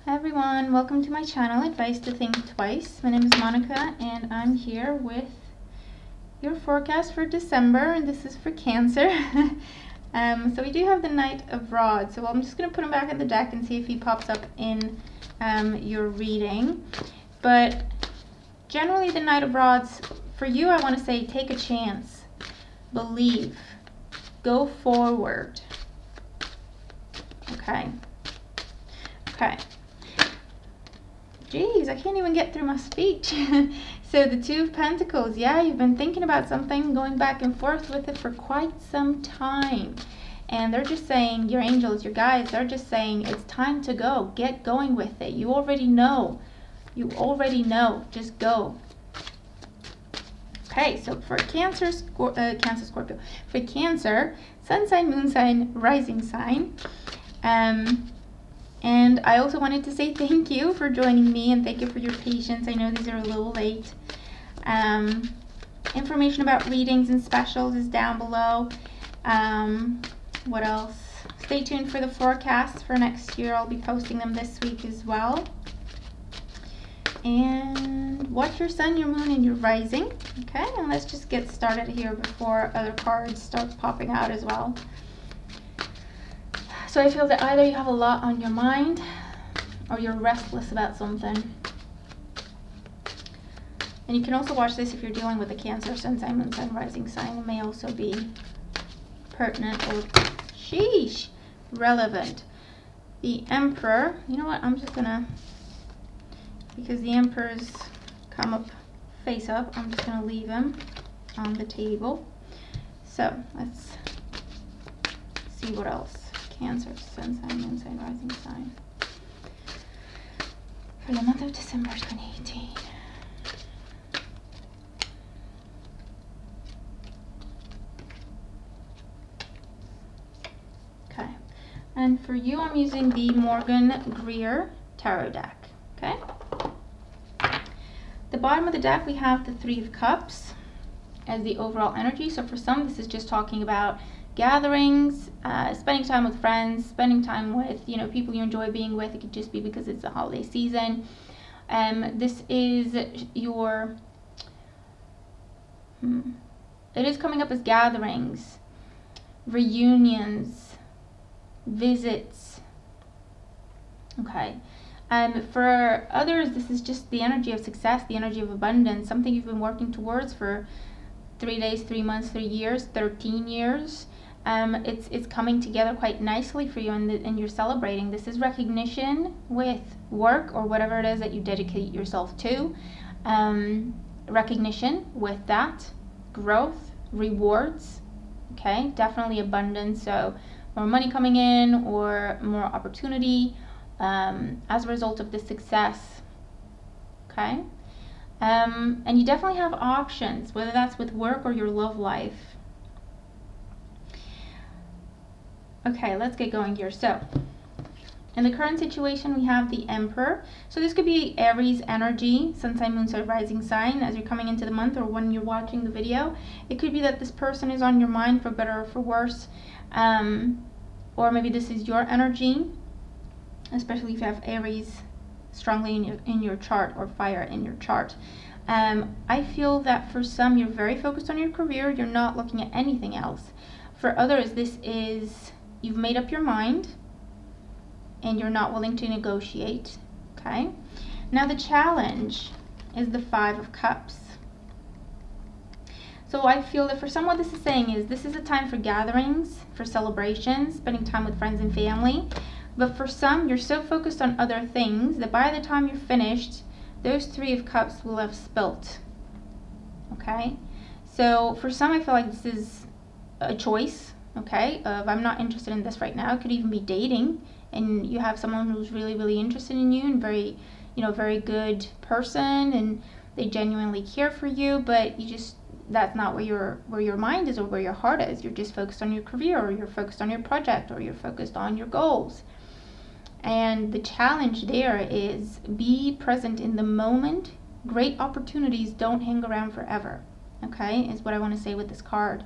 Hi everyone, welcome to my channel, Advice to Think Twice. My name is Monica and I'm here with your forecast for December, and this is for Cancer. So we do have the Knight of Rods, so I'm just going to put him back in the deck and see if he pops up in your reading. But generally the Knight of Rods, for you I want to say take a chance, believe, go forward. Okay. Jeez, I can't even get through my speech. So the Two of Pentacles, yeah, you've been thinking about something, going back and forth with it for quite some time. And they're just saying, your angels, your guides, they're just saying it's time to go. Get going with it. You already know. You already know. Just go. Okay, so for Cancer, Scorpio. For Cancer, sun sign, moon sign, rising sign. And I also wanted to say thank you for joining me and thank you for your patience. I know these are a little late. Information about readings and specials is down below. What else? Stay tuned for the forecasts for next year. I'll be posting them this week as well. And watch your sun, your moon, and your rising. Okay, and let's just get started here before other cards start popping out as well. So I feel that either you have a lot on your mind or you're restless about something. And you can also watch this if you're dealing with a Cancer, sun sign, moon sign, rising sign. It may also be pertinent or, sheesh, relevant. The Emperor, you know what, I'm just gonna, because the Emperor's come up face up, I'm just gonna leave him on the table. So let's see what else. Cancer, sun sign, moon sign, rising sign for the month of December 2018. Okay, and for you I'm using the Morgan Greer Tarot deck. Okay, the bottom of the deck we have the Three of Cups as the overall energy. So for some this is just talking about gatherings, spending time with friends, spending time with, you know, people you enjoy being with. It could just be because it's the holiday season. This is your, it is coming up as gatherings, reunions, visits. Okay. For others, this is just the energy of success, the energy of abundance, something you've been working towards for 3 days, 3 months, 3 years, 13 years. It's coming together quite nicely for you, and you're celebrating. This is recognition with work or whatever it is that you dedicate yourself to. Recognition with that, growth, rewards. Okay, definitely abundance. So more money coming in or more opportunity as a result of the success. Okay, and you definitely have options, whether that's with work or your love life. Okay, let's get going here. So in the current situation we have the Emperor. So this could be Aries energy, sun sign, moon sign, rising sign as you're coming into the month or when you're watching the video. It could be that this person is on your mind for better or for worse, or maybe this is your energy, especially if you have Aries strongly in your chart or fire in your chart. I feel that for some you're very focused on your career, you're not looking at anything else. For others this is you've made up your mind and you're not willing to negotiate. Okay, now the challenge is the Five of Cups. So I feel that for some what this is saying is this is a time for gatherings, for celebrations, spending time with friends and family. But for some you're so focused on other things that by the time you're finished those Three of Cups will have spilt. Okay, so for some I feel like this is a choice. Okay, of I'm not interested in this right now. It could even be dating and you have someone who's really interested in you and very, you know, very good person and they genuinely care for you, but you just, that's not where your mind is or where your heart is. You're just focused on your career or you're focused on your project or you're focused on your goals. And the challenge there is be present in the moment. Great opportunities don't hang around forever. Okay, is what I want to say with this card.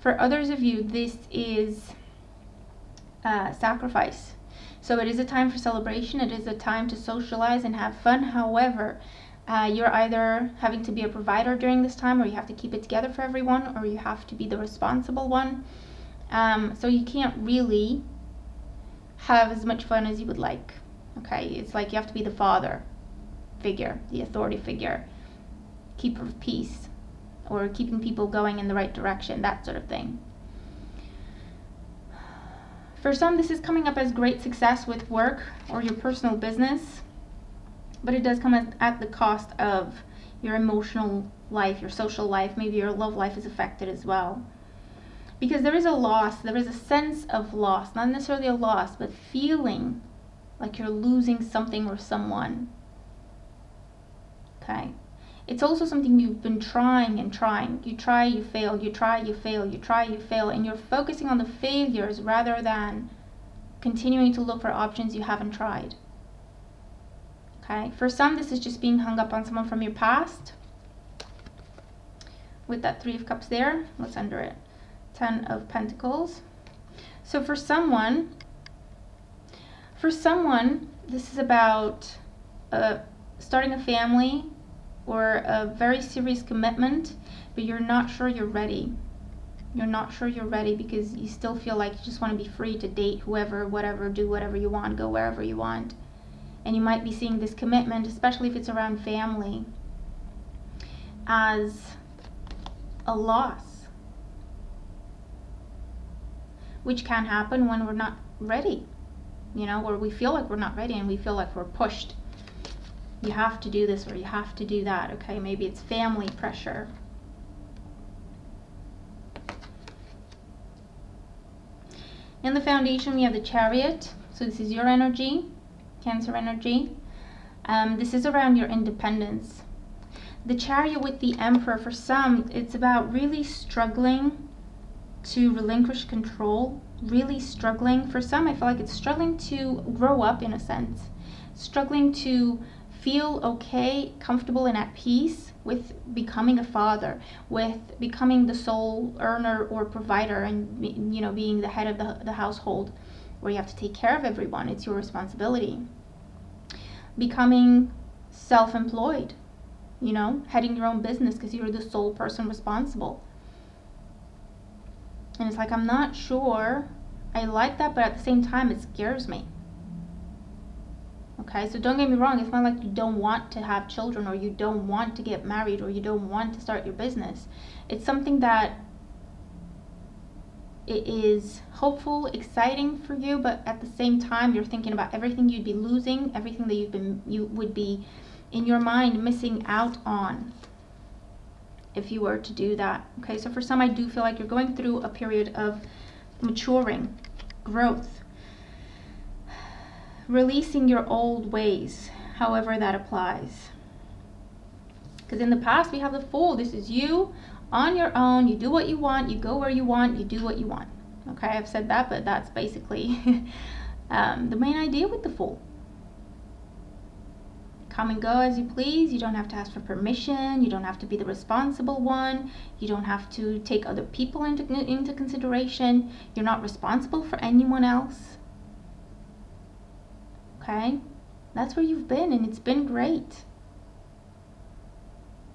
For others of you, this is sacrifice. So it is a time for celebration. It is a time to socialize and have fun. However, you're either having to be a provider during this time, or you have to keep it together for everyone, or you have to be the responsible one. So you can't really have as much fun as you would like. Okay, it's like you have to be the father figure, the authority figure, keeper of peace, or keeping people going in the right direction, that sort of thing. For some, this is coming up as great success with work or your personal business, but it does come at the cost of your emotional life, your social life. Maybe your love life is affected as well. Because there is a loss, there is a sense of loss, not necessarily a loss, but feeling like you're losing something or someone. Okay? It's also something you've been trying and trying. You try, you fail, you try, you fail, you try, you fail, and you're focusing on the failures rather than continuing to look for options you haven't tried. Okay? For some, this is just being hung up on someone from your past. With that 3 of Cups there, what's under it? 10 of Pentacles. So for someone, this is about starting a family or a very serious commitment, but you're not sure you're ready. You're not sure you're ready because you still feel like you just want to be free to date whoever, whatever, do whatever you want, go wherever you want. And you might be seeing this commitment, especially if it's around family, as a loss, which can happen when we're not ready, you know, or we feel like we're not ready and we feel like we're pushed. You have to do this or you have to do that, okay? Maybe it's family pressure. In the foundation, we have the Chariot. So this is your energy, Cancer energy. This is around your independence. The Chariot with the Emperor, for some, it's about really struggling to relinquish control, really struggling. For some, I feel like it's struggling to grow up in a sense, struggling to feel okay, comfortable, and at peace with becoming a father, with becoming the sole earner or provider, and, you know, being the head of the household where you have to take care of everyone. It's your responsibility. Becoming self-employed, you know, heading your own business because you're the sole person responsible. And it's like, I'm not sure I like that, but at the same time, it scares me. Okay, so don't get me wrong, it's not like you don't want to have children or you don't want to get married or you don't want to start your business. It's something that it is hopeful, exciting for you, but at the same time, you're thinking about everything you'd be losing, everything that you would be in your mind missing out on if you were to do that. Okay, so for some, I do feel like you're going through a period of maturing, growth, releasing your old ways, however that applies. Because in the past, we have the Fool. This is you on your own. You do what you want, you go where you want, you do what you want. Okay, I've said that, but that's basically the main idea with the Fool. Come and go as you please. You don't have to ask for permission. You don't have to be the responsible one. You don't have to take other people into consideration. You're not responsible for anyone else. Okay? That's where you've been, and it's been great.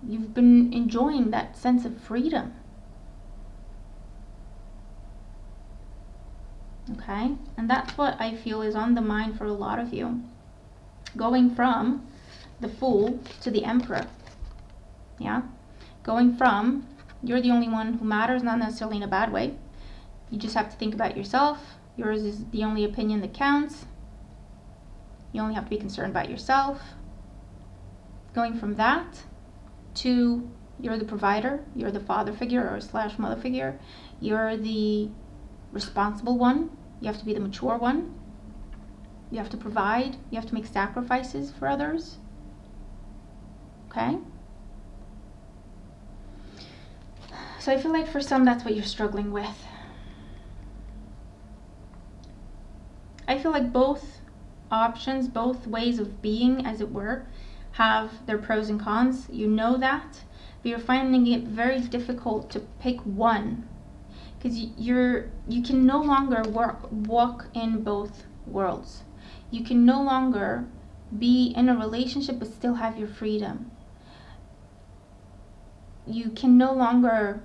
You've been enjoying that sense of freedom. Okay? And that's what I feel is on the mind for a lot of you. Going from the Fool to the Emperor. Yeah? Going from, you're the only one who matters, not necessarily in a bad way. You just have to think about yourself. Yours is the only opinion that counts. You only have to be concerned about yourself. Going from that to, you're the provider, you're the father figure or / mother figure. You're the responsible one. You have to be the mature one. You have to provide. You have to make sacrifices for others. Okay? So I feel like for some, that's what you're struggling with. I feel like both options, both ways of being, as it were, have their pros and cons. You know that, but you're finding it very difficult to pick one because you can no longer walk in both worlds. You can no longer be in a relationship but still have your freedom. You can no longer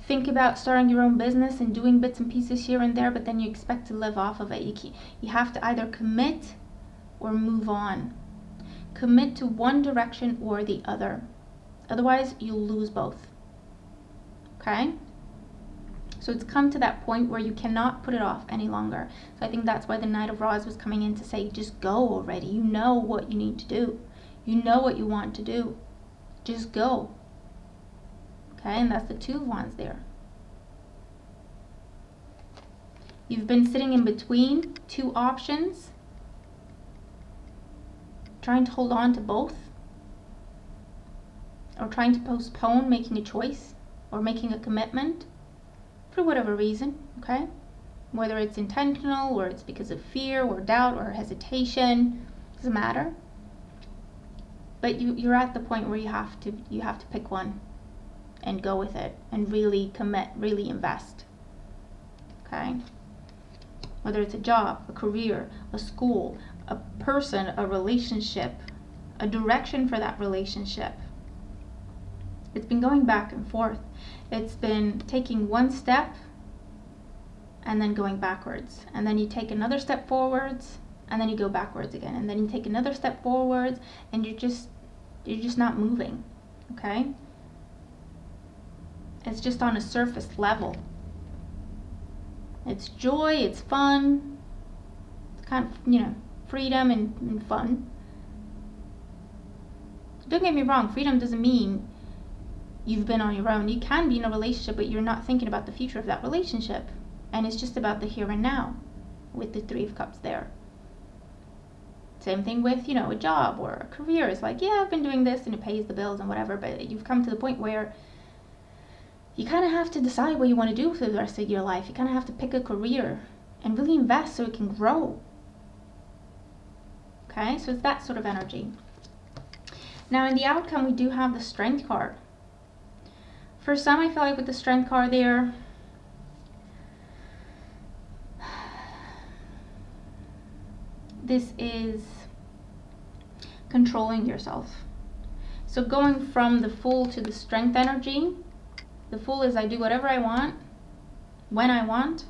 think about starting your own business and doing bits and pieces here and there, but then you expect to live off of it. You have to either commit or move on. Commit to one direction or the other. Otherwise, you'll lose both. Okay? So it's come to that point where you cannot put it off any longer. So I think that's why the Knight of Rods was coming in to say, just go already. You know what you need to do. You know what you want to do. Just go. Okay, and that's the Two of Wands there. You've been sitting in between two options, trying to hold on to both, or trying to postpone making a choice or making a commitment for whatever reason, okay? Whether it's intentional or it's because of fear or doubt or hesitation, doesn't matter. But you're at the point where you have to pick one and go with it and really commit, really invest, okay? Whether it's a job, a career, a school, a person, a relationship, a direction for that relationship. It's been going back and forth. It's been taking one step and then going backwards. And then you take another step forwards and then you go backwards again. And then you take another step forwards and you're just not moving, okay? It's just on a surface level. It's joy, it's fun, it's kind of, freedom and fun. Don't get me wrong, freedom doesn't mean you've been on your own. You can be in a relationship, but you're not thinking about the future of that relationship. And it's just about the here and now with the Three of Cups there. Same thing with, a job or a career. It's like, yeah, I've been doing this and it pays the bills and whatever, but you've come to the point where you kind of have to decide what you want to do for the rest of your life. You kind of have to pick a career and really invest so it can grow. Okay, so it's that sort of energy. Now in the outcome, we do have the Strength card. For some, I feel like with the Strength card there, this is controlling yourself. So going from the Fool to the Strength energy, the Fool is I do whatever I want, when I want.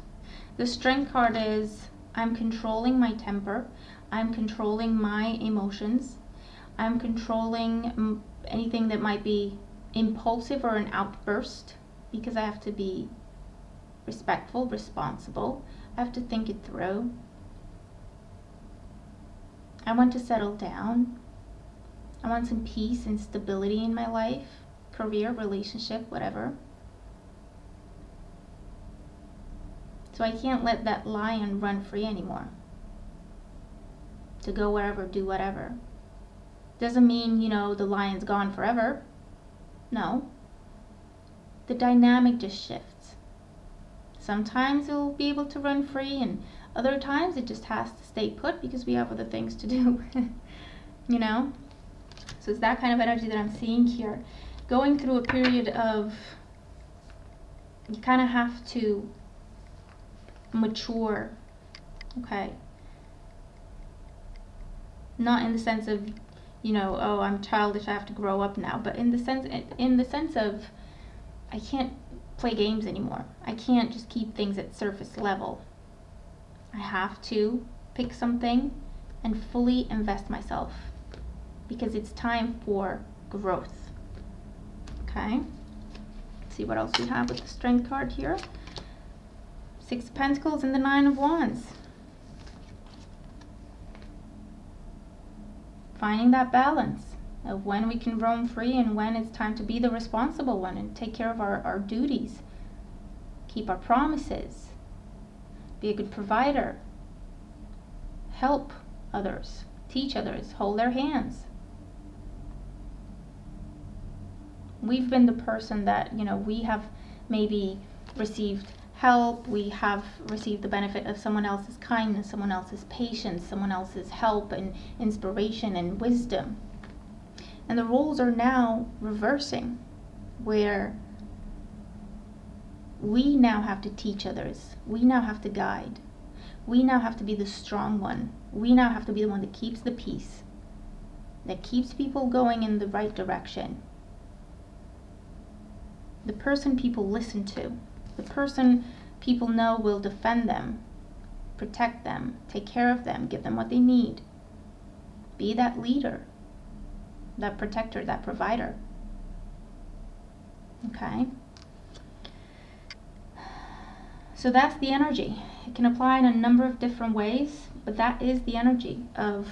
The Strength card is I'm controlling my temper, I'm controlling my emotions, I'm controlling anything that might be impulsive or an outburst, because I have to be respectful, responsible. I have to think it through. I want to settle down. I want some peace and stability in my life, career, relationship, whatever. So I can't let that lion run free anymore. To go wherever, do whatever. Doesn't mean, the lion's gone forever. No. The dynamic just shifts. Sometimes it'll be able to run free, and other times it just has to stay put because we have other things to do. So it's that kind of energy that I'm seeing here. Going through a period of, you kind of have to mature, okay? Not in the sense of, oh, I'm childish, I have to grow up now, but in the sense of I can't play games anymore. I can't just keep things at surface level. I have to pick something and fully invest myself because it's time for growth. Okay? Let's see what else we have with the Strength card here. Six of Pentacles and the Nine of Wands. Finding that balance of when we can roam free and when it's time to be the responsible one and take care of our duties. Keep our promises. Be a good provider. Help others. Teach others. Hold their hands. We've been the person that, we have maybe received help, we have received the benefit of someone else's kindness, someone else's patience, someone else's help and inspiration and wisdom. And the roles are now reversing, where we now have to teach others, we now have to guide, We now have to be the strong one. We now have to be the one that keeps the peace, that keeps people going in the right direction. The person people listen to, the person people know will defend them, protect them, take care of them, give them what they need. Be that leader, that protector, that provider. Okay? So that's the energy. It can apply in a number of different ways, but that is the energy of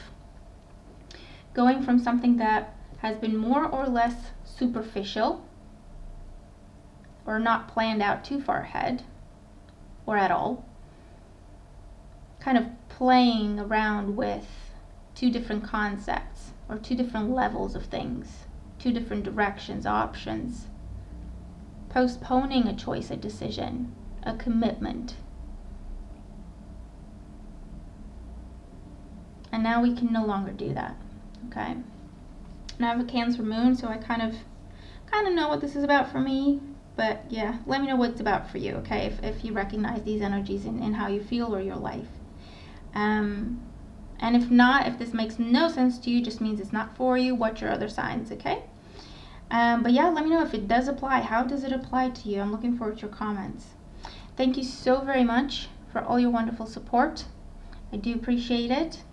going from something that has been more or less superficial or not planned out too far ahead or at all, kind of playing around with two different concepts or two different levels of things, two different directions, options, postponing a choice, a decision, a commitment. And now we can no longer do that. Okay? And I have a Cancer moon, so I kind of know what this is about for me. But yeah, let me know what it's about for you, okay? If you recognize these energies in how you feel or your life. And if not, if this makes no sense to you, just means it's not for you, watch your other signs, okay? But yeah, let me know if it does apply. How does it apply to you? I'm looking forward to your comments. Thank you so very much for all your wonderful support. I do appreciate it.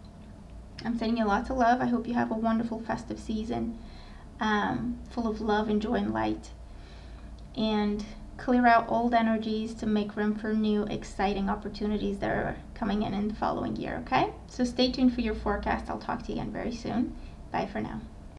I'm sending you lots of love. I hope you have a wonderful festive season, full of love and joy and light. And clear out old energies to make room for new, exciting opportunities that are coming in the following year, okay? So stay tuned for your forecast. I'll talk to you again very soon. Bye for now.